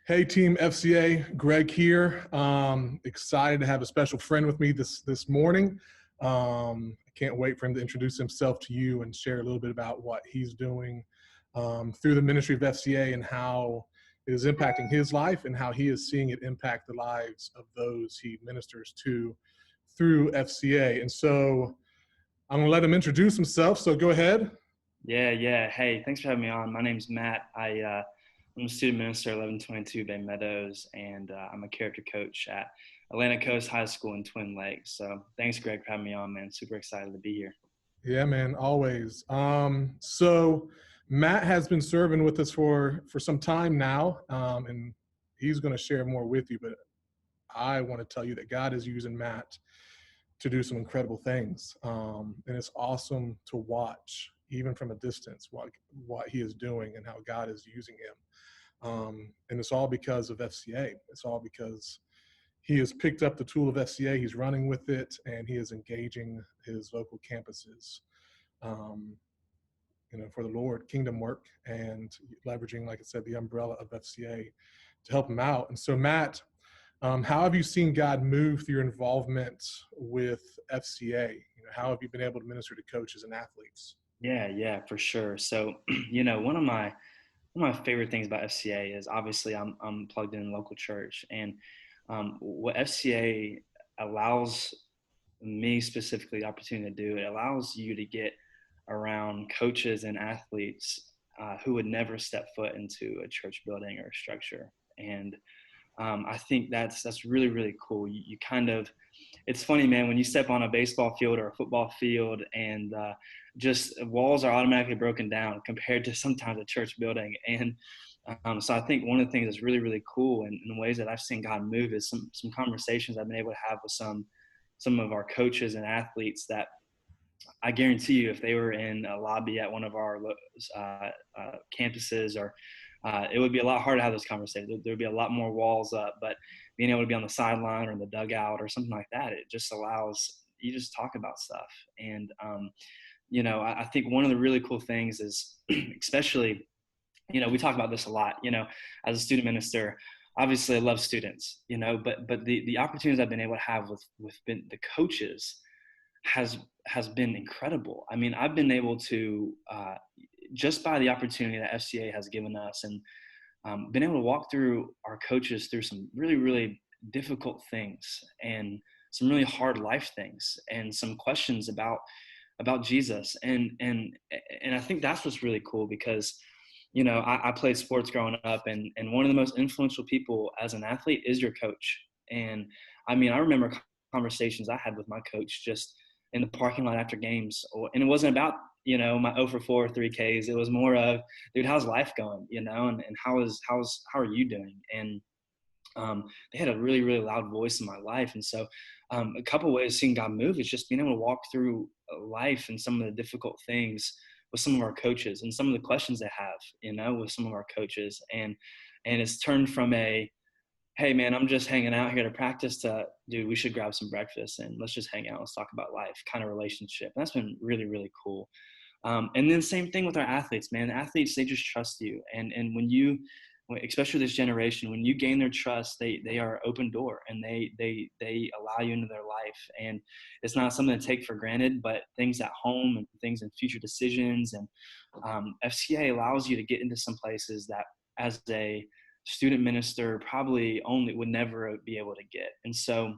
Hey, Team FCA, Greg here. Excited to have a special friend with me this morning. I can't wait for him to introduce himself to you and share a little bit about what he's doing through the ministry of FCA and how it is impacting his life and how he is seeing it impact the lives of those he ministers to through FCA. And so I'm going to let him introduce himself. So go ahead. Yeah. Hey, thanks for having me on. My name's Matt. I'm a student minister at 1122 Baymeadows, and I'm a character coach at Atlantic Coast High School in Twin Lakes. So thanks, Greg, for having me on, man. Super excited to be here. Yeah, man, always. So Matt has been serving with us for some time now, and he's going to share more with you. But I want to tell you that God is using Matt to do some incredible things, and it's awesome to watch, even from a distance, what he is doing and how God is using him. And it's all because of FCA. It's all because he has picked up the tool of FCA, he's running with it, and he is engaging his local campuses, um, for the Lord, kingdom work, and leveraging, like I said, the umbrella of FCA to help him out. And so, Matt, how have you seen God move through your involvement with FCA? How have you been able to minister to coaches and athletes? Yeah, for sure. So, one of my favorite things about FCA is obviously I'm plugged in local church, and what FCA allows me specifically the opportunity to do, it allows you to get around coaches and athletes who would never step foot into a church building or a structure. And I think that's really, really cool. You kind of, it's funny, man, when you step on a baseball field or a football field, and just walls are automatically broken down compared to sometimes a church building. And so I think one of the things that's really, really cool, and in ways that I've seen God move, is some conversations I've been able to have with some of our coaches and athletes that I guarantee you, if they were in a lobby at one of our campuses, or it would be a lot harder to have those conversations. There would be a lot more walls up, but being able to be on the sideline or in the dugout or something like that, it just allows you just talk about stuff. And I think one of the really cool things is, especially, we talk about this a lot. As a student minister, obviously I love students, but the opportunities I've been able to have with the coaches has been incredible. I mean, I've been able to just by the opportunity that FCA has given us, and been able to walk through our coaches through some really, really difficult things, and some really hard life things, and some questions about Jesus. And I think that's what's really cool, because I played sports growing up, and one of the most influential people as an athlete is your coach. And I mean, I remember conversations I had with my coach just in the parking lot after games, and it wasn't about my 0 for 4 3Ks. It was more of, dude, how's life going, and how are you doing? And they had a really, really loud voice in my life. And so a couple of ways seeing God move is just being able to walk through life and some of the difficult things with some of our coaches, and some of the questions they have, with some of our coaches. And it's turned from a, hey man, I'm just hanging out here to practice, to, dude, we should grab some breakfast and let's just hang out, let's talk about life kind of relationship. And that's been really, really cool. And then same thing with our athletes, man. Athletes, they just trust you. And when you, especially this generation, when you gain their trust, they are open door, and they allow you into their life. And it's not something to take for granted, but things at home and things in future decisions. And FCA allows you to get into some places that as a student minister probably only would never be able to get. And so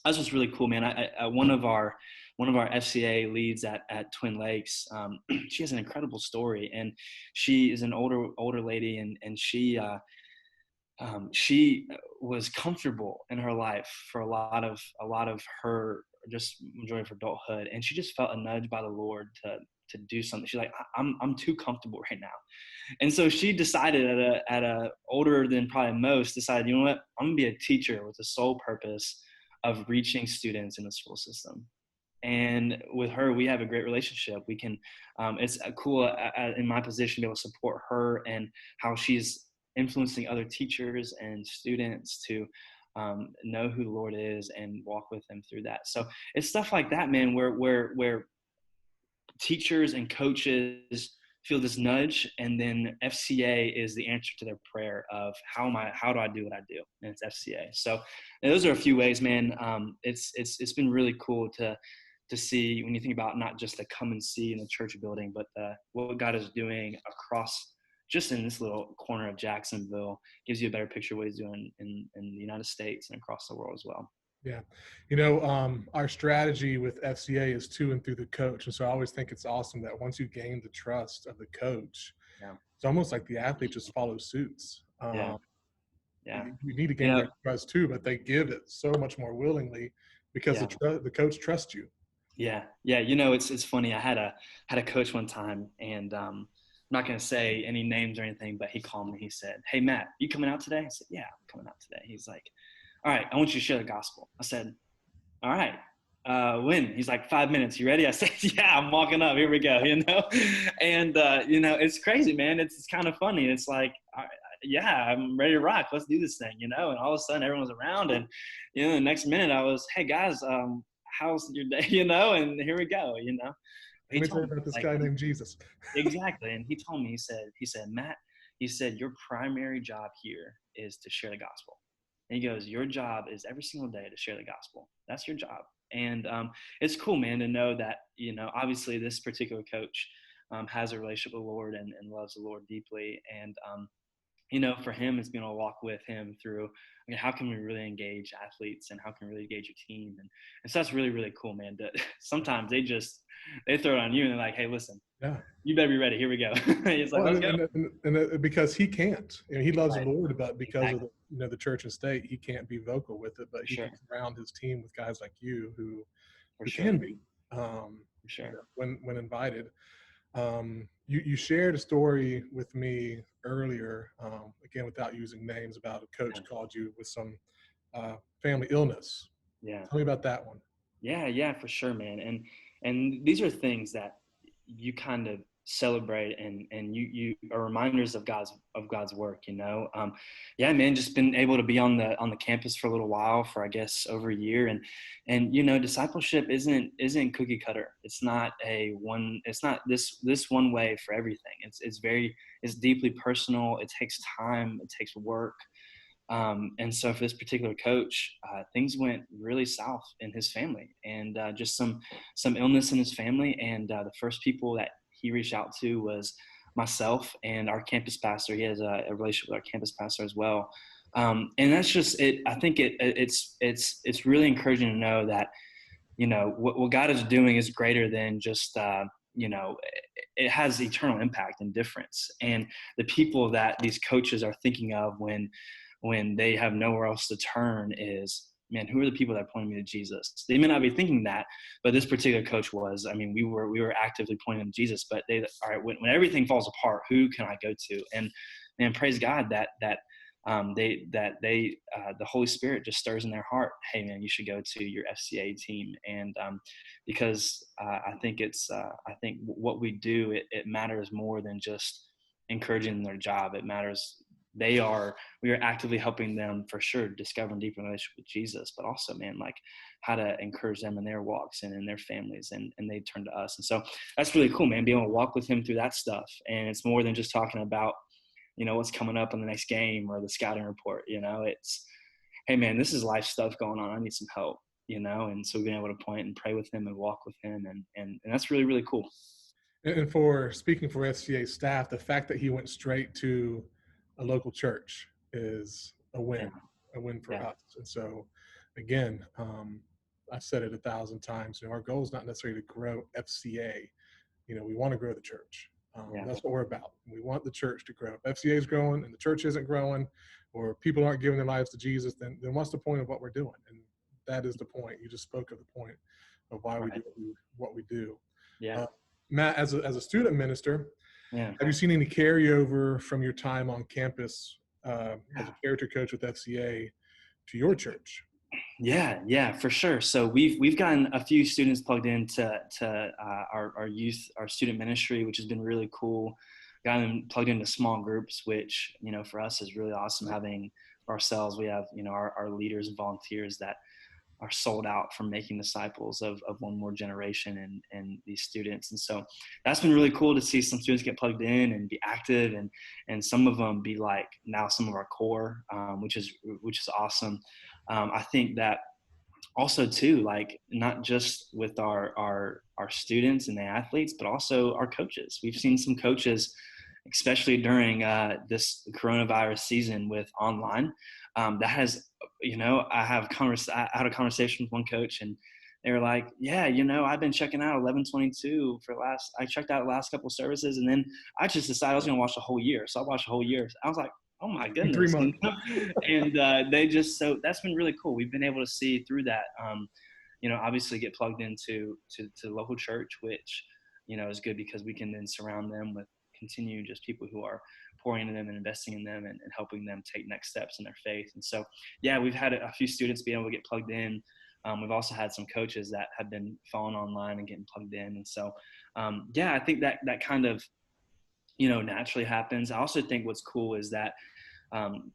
that's what's really cool, man. One of our FCA leads at Twin Lakes, she has an incredible story, and she is an older lady, and she was comfortable in her life for a lot of her, just majority of her adulthood, and she just felt a nudge by the Lord to do something. She's like, I'm too comfortable right now. And so she decided at a older than probably most, decided, you know what, I'm gonna be a teacher with the sole purpose of reaching students in the school system. And with her, we have a great relationship. We can, it's cool in my position to be able to support her, and how she's influencing other teachers and students to know who the Lord is and walk with them through that. So it's stuff like that, man, where teachers and coaches feel this nudge, and then FCA is the answer to their prayer of how do I do what I do, and it's FCA. So those are a few ways, man. It's been really cool to see when you think about not just the come and see in the church building, but what God is doing across just in this little corner of Jacksonville. Gives you a better picture of what He's doing in the United States and across the world as well. Yeah. Our strategy with FCA is to and through the coach. And so I always think it's awesome that once you gain the trust of the coach, Yeah. it's almost like the athlete just follows suits. Yeah. Yeah. You need to You gain know, their trust too, but they give it so much more willingly because yeah. the coach trusts you. Yeah. Yeah. It's funny. I had a coach one time, and I'm not going to say any names or anything, but he called me. He said, "Hey, Matt, you coming out today?" I said, "Yeah, I'm coming out today." He's like, "All right, I want you to share the gospel." I said, "All right. When?" He's like, "5 minutes. You ready?" I said, "Yeah, I'm walking up. Here we go." And it's crazy, man. It's kind of funny. It's like, yeah, I'm ready to rock. Let's do this thing, And all of a sudden, everyone's around, and the next minute, I was, "Hey guys, how's your day?" And here we go. He Let me tell told you me about this like guy named Jesus. exactly, and he told me, he said, "Matt," he said, "your primary job here is to share the gospel." And he goes, "Your job is every single day to share the gospel. That's your job." And it's cool, man, to know that, obviously this particular coach has a relationship with the Lord and loves the Lord deeply. And for him, it's being able to walk with him through, how can we really engage athletes, and how can we really engage your team? And so that's really, really cool, man. Sometimes they throw it on you, and they're like, "Hey, listen, Yeah. you better be ready. Here we go." He's like, Well, "Let's go." because he can't, he loves the Right. Lord, but because of Exactly. the church and state, he can't be vocal with it. But For he sure. can surround his team with guys like you For who sure. can be, For sure. when invited. You shared a story with me earlier, again without using names, about a coach Yeah. called you with some family illness. Yeah. Tell me about that one. Yeah, yeah, for sure, man. And these are things that you kind of celebrate, and you are reminders of God's work. Yeah, man, just been able to be on the campus for a little while, for I guess over a year, and discipleship isn't cookie cutter. It's not this one way for everything. It's deeply personal. It takes time. It takes work. And so for this particular coach, things went really south in his family, and just some illness in his family. And the first people that he reached out to was myself and our campus pastor. He has a relationship with our campus pastor as well. And that's just it. I think it's really encouraging to know that what God is doing is greater than just it has eternal impact and difference. And the people that these coaches are thinking of when they have nowhere else to turn is, man, who are the people that are pointing me to Jesus? They may not be thinking that, but this particular coach was. I mean, we were actively pointing them to Jesus, but all right, when everything falls apart, who can I go to? And praise God that the Holy Spirit just stirs in their heart. Hey, man, you should go to your FCA team. And because I think what we do, it matters more than just encouraging their job. It matters. We are actively helping them, for sure, discover and deepen relationship with Jesus, but also, man, like how to encourage them in their walks and in their families, and they turn to us. And so that's really cool, man, being able to walk with him through that stuff. And it's more than just talking about, what's coming up in the next game or the scouting report. It's, hey, man, this is life stuff going on. I need some help, and so we've been able to point and pray with him and walk with him. And that's really, really cool. And for speaking for FCA staff, the fact that he went straight to a local church is a Yeah. win for Yeah. us. And so, again, I've said it 1,000 times. Our goal is not necessarily to grow FCA. We want to grow the church. Yeah. That's what we're about. We want the church to grow. If FCA is growing and the church isn't growing, or people aren't giving their lives to Jesus, then what's the point of what we're doing? And that is the point. You just spoke of the point of why we Right. do what we do. Yeah. Matt, as a student minister, Yeah. have you seen any carryover from your time on campus as a character coach with FCA to your church? Yeah, for sure. So we've gotten a few students plugged into our student ministry, which has been really cool. Gotten them plugged into small groups, which for us is really awesome. Having ourselves, we have our leaders and volunteers that are sold out from making disciples of one more generation and these students. And so that's been really cool to see some students get plugged in and be active, and some of them be like now some of our core, which is awesome. I think that also too, like not just with our students and the athletes, but also our coaches. We've seen some coaches, especially during this coronavirus season with online, that has, I had a conversation with one coach, and they were like, yeah, I've been checking out 11:22 I checked out the last couple of services, and then I just decided I was going to watch the whole year. So I watched the whole year. I was like, oh my In three goodness. months. And so that's been really cool. We've been able to see through that, obviously get plugged into the local church, which, is good because we can then surround them with continue just people who are pouring into them and investing in them, and helping them take next steps in their faith. And so, yeah, we've had a few students be able to get plugged in. We've also had some coaches that have been following online and getting plugged in. And so, yeah, I think that kind of, naturally happens. I also think what's cool is that, one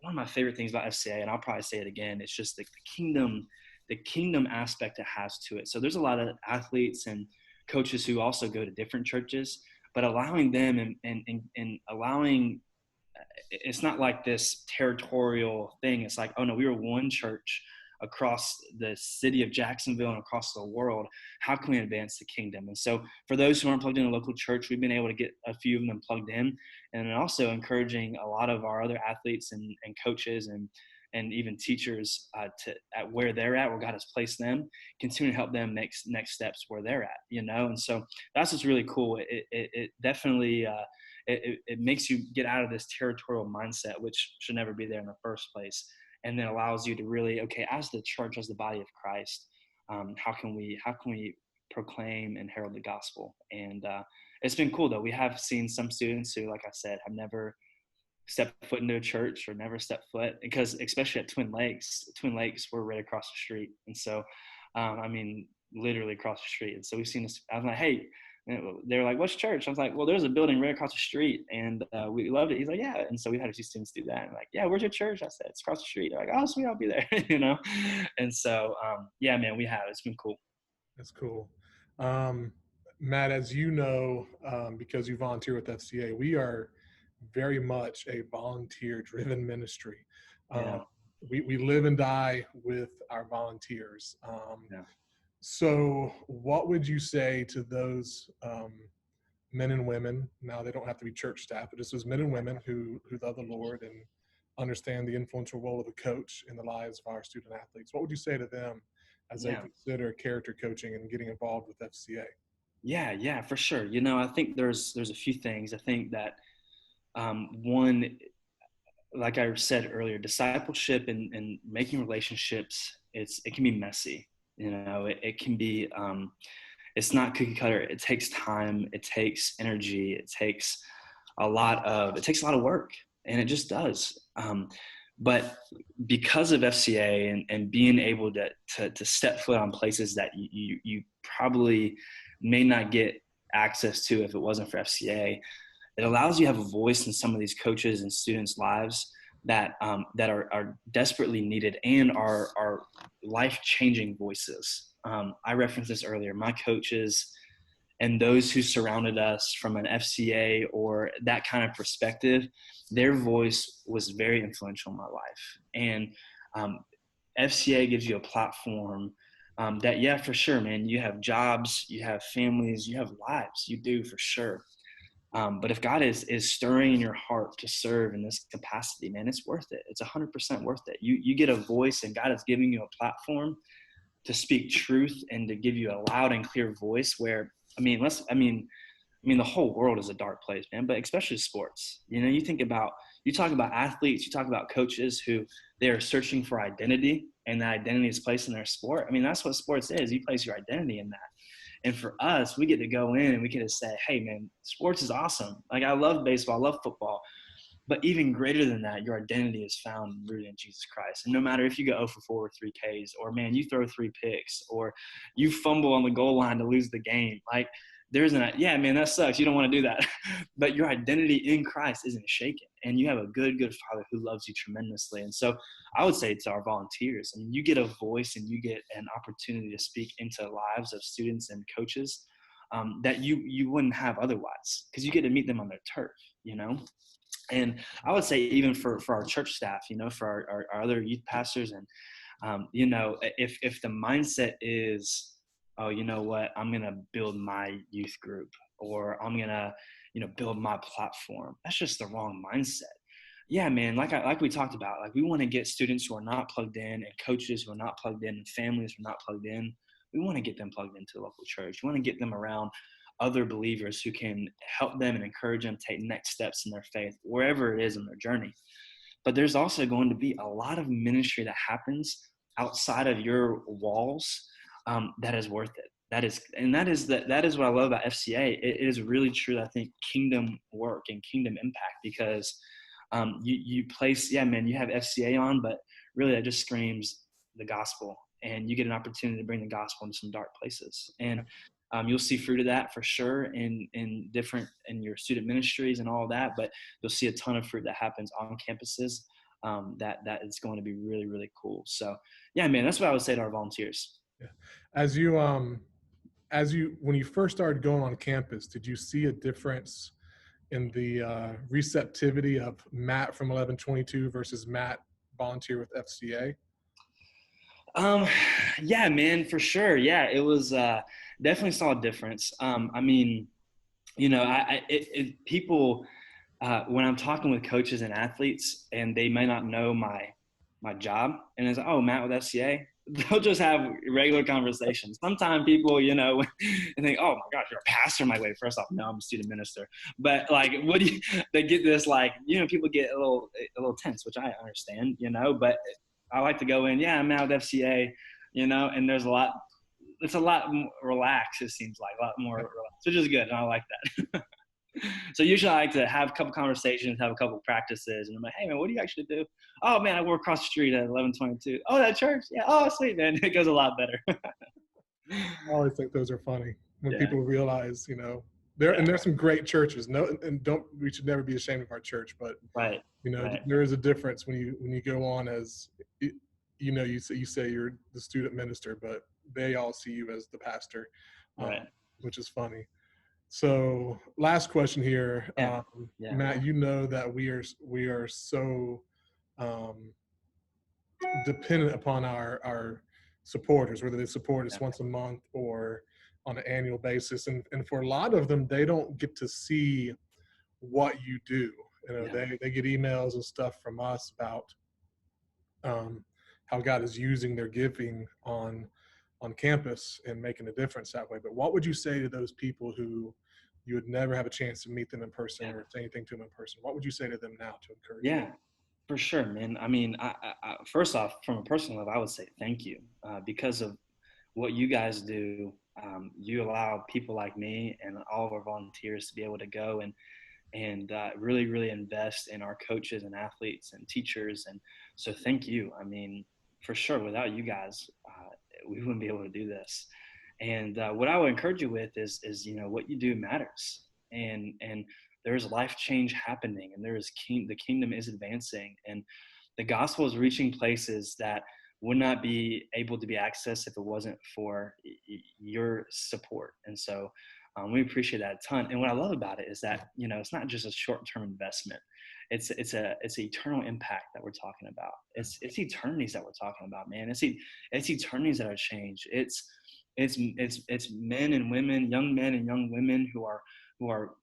of my favorite things about FCA, and I'll probably say it again, it's just the kingdom aspect it has to it. So there's a lot of athletes and coaches who also go to different churches, but allowing them and allowing, it's not like this territorial thing. It's like, oh no, we were one church across the city of Jacksonville and across the world. How can we advance the kingdom? And so for those who aren't plugged in a local church, we've been able to get a few of them plugged in, and also encouraging a lot of our other athletes and coaches and even teachers at where they're at, where God has placed them, continue to help them make next steps where they're at, And so that's what's really cool. It definitely, it makes you get out of this territorial mindset, which should never be there in the first place, and then allows you to really, okay, as the church, as the body of Christ, how can we proclaim and herald the gospel? And it's been cool though. We have seen some students who, like I said, have never stepped foot into a church or never stepped foot, because especially at Twin Lakes, we're right across the street. And so, literally across the street. And so we've seen this. I was like, hey, they're like, what's church? I was like, well, there's a building right across the street, and we loved it. He's like, yeah. And so we had a few students do that. And like, yeah, where's your church? I said, it's across the street. They're like, oh, sweet, I'll be there. And so, yeah, man, it's been cool. That's cool. Matt, as you know, because you volunteer with FCA, we are very much a volunteer-driven ministry. Yeah. We live and die with our volunteers. Yeah. So what would you say to those men and women? Now, they don't have to be church staff, but just those men and women who love the Lord and understand the influential role of a coach in the lives of our student athletes. What would you say to them as they Yeah. consider character coaching and getting involved with FCA? Yeah, for sure. I think there's a few things. I think that, one, like I said earlier, discipleship and making relationships, it can be messy. It can be, it's not cookie cutter. It takes time. It takes energy. It takes a lot of work, and it just does. But because of FCA and being able to step foot on places that you probably may not get access to if it wasn't for FCA, it allows you to have a voice in some of these coaches and students' lives that are desperately needed and are life-changing voices. I referenced this earlier. My coaches and those who surrounded us from an FCA or that kind of perspective, their voice was very influential in my life. And FCA gives you a platform that, yeah, for sure, man, you have jobs, you have families, you have lives, you do for sure. But if God is stirring in your heart to serve in this capacity, man, it's worth it. It's 100% worth it. You get a voice, and God is giving you a platform to speak truth and to give you a loud and clear voice where, the whole world is a dark place, man, but especially sports. You talk about athletes, you talk about coaches who they are searching for identity, and that identity is placed in their sport. That's what sports is. You place your identity in that. And for us, we get to go in and we get to say, hey, man, sports is awesome. Like, I love baseball, I love football. But even greater than that, your identity is found and rooted in Jesus Christ. And no matter if you go 0 for 4 with 3 Ks, or, man, you throw 3 picks, or you fumble on the goal line to lose the game, like, yeah, man, that sucks. You don't want to do that. But your identity in Christ isn't shaken. And you have a good, good Father who loves you tremendously. And so I would say to our volunteers, I mean, you get a voice and you get an opportunity to speak into the lives of students and coaches that you wouldn't have otherwise, because you get to meet them on their turf, you know? And I would say even for our church staff, you know, for our other youth pastors, and you know, if the mindset is, oh, you know what, I'm gonna build my youth group, or I'm gonna, you know, build my platform, that's just the wrong mindset. Yeah, man, like we talked about, like we want to get students who are not plugged in, and coaches who are not plugged in, and families who are not plugged in. We want to get them plugged into the local church. We want to get them around other believers who can help them and encourage them to take next steps in their faith, wherever it is in their journey. But there's also going to be a lot of ministry that happens outside of your walls, that is worth it. That is what I love about FCA. It is really true, I think, kingdom work and kingdom impact, because you place, yeah, man, you have FCA on, but really that just screams the gospel, and you get an opportunity to bring the gospel into some dark places. And you'll see fruit of that for sure in your student ministries and all of that, but you'll see a ton of fruit that happens on campuses, that is going to be really, really cool. So yeah, man, that's what I would say to our volunteers. Yeah. As you when you first started going on campus, did you see a difference in the receptivity of Matt from 1122 versus Matt volunteer with FCA? Um, yeah, man, for sure. Yeah, it was definitely saw a difference. I mean, you know, people, when I'm talking with coaches and athletes, and they may not know my job, and it's, oh, Matt with FCA, they'll just have regular conversations. Sometimes people, you know, and think, oh my gosh, you're a pastor. My way, first off, no, I'm a student minister. But like, what do you? They get this, like, you know, people get a little tense, which I understand, you know. But I like to go in, yeah, I'm out with FCA, you know, and there's a lot. It's a lot more relaxed. It seems like a lot more relaxed, which is good, and I like that. So usually I like to have a couple conversations, have a couple practices, and I'm like, hey man, what do you actually do? Oh man, I work across the street at 1122. Oh, that church? Yeah. Oh, sweet, man. It goes a lot better. I always think those are funny when Yeah. people realize, you know, Yeah. there's some great churches. No, and don't we should never be ashamed of our church, but Right. you know, Right. there is a difference when you go on as, you know, you say you're the student minister, but they all see you as the pastor, Right. which is funny. So last question here, Yeah. Yeah. Matt. You know that we are so um, dependent upon our supporters, whether they support us Yeah. once a month or on an annual basis, and for a lot of them, they don't get to see what you do. You know, Yeah. they get emails and stuff from us about how God is using their giving on campus and making a difference that way. But what would you say to those people who you would never have a chance to meet them in person Yeah. or say anything to them in person? What would you say to them now to encourage them? Yeah. For sure, man. I mean, first off, from a personal level, I would say thank you, because of what you guys do. You allow people like me and all of our volunteers to be able to go and really, really invest in our coaches and athletes and teachers. And so thank you. I mean, for sure, without you guys, we wouldn't be able to do this. And what I would encourage you with is, you know, what you do matters. And there's life change happening, and the kingdom is advancing, and the gospel is reaching places that would not be able to be accessed if it wasn't for your support. And so we appreciate that a ton. And what I love about it is that, you know, it's not just a short-term investment. It's an eternal impact that we're talking about. It's eternities that we're talking about, man. It's eternities that are changed. It's men and women, young men and young women who are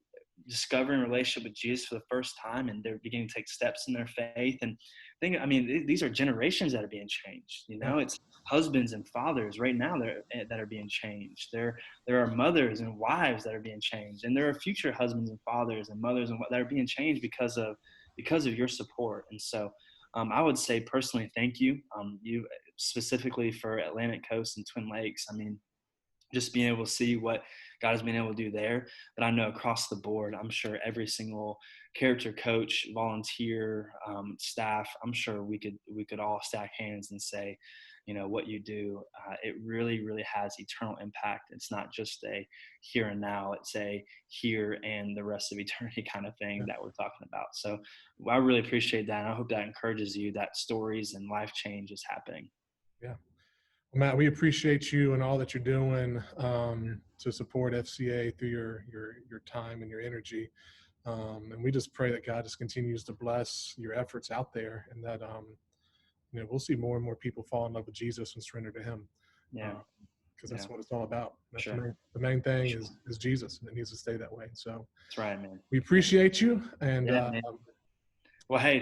discovering a relationship with Jesus for the first time, and they're beginning to take steps in their faith. And I mean, these are generations that are being changed. You know, it's husbands and fathers right now that are being changed. There are mothers and wives that are being changed, and there are future husbands and fathers and mothers that are being changed because of your support. And so I would say personally, thank you. You specifically for Atlantic Coast and Twin Lakes. I mean, just being able to see what God has been able to do there. But I know across the board, I'm sure every single character coach, volunteer, staff, I'm sure we could all stack hands and say, what you do, it really, really has eternal impact. It's not just a here and now, it's a here and the rest of eternity kind of thing Yeah. that we're talking about. So I really appreciate that. And I hope that encourages you that stories and life change is happening. Yeah. Well, Matt, we appreciate you and all that you're doing to support FCA through your time and your energy. And we just pray that God just continues to bless your efforts out there, and that we'll see more and more people fall in love with Jesus and surrender to Him, Yeah. because Yeah. that's what it's all about. That's Sure. the main thing Sure. is Jesus, and it needs to stay that way. So That's right, man. we Yeah. appreciate you, and Yeah, man. Well, hey,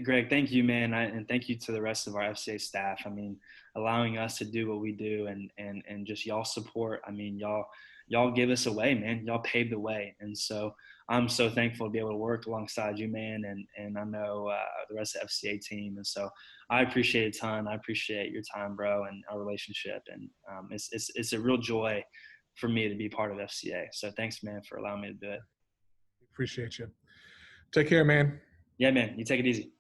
Greg. Thank you, man, and thank you to the rest of our FCA staff. I mean, allowing us to do what we do, and just y'all support. I mean, y'all give us a way, man. Y'all paved the way, and so I'm so thankful to be able to work alongside you, man, and I know the rest of the FCA team, and so I appreciate a ton. I appreciate your time, bro, and our relationship, and it's a real joy for me to be part of FCA. So thanks, man, for allowing me to do it. appreciate you. Take care, man. Yeah, man. You take it easy.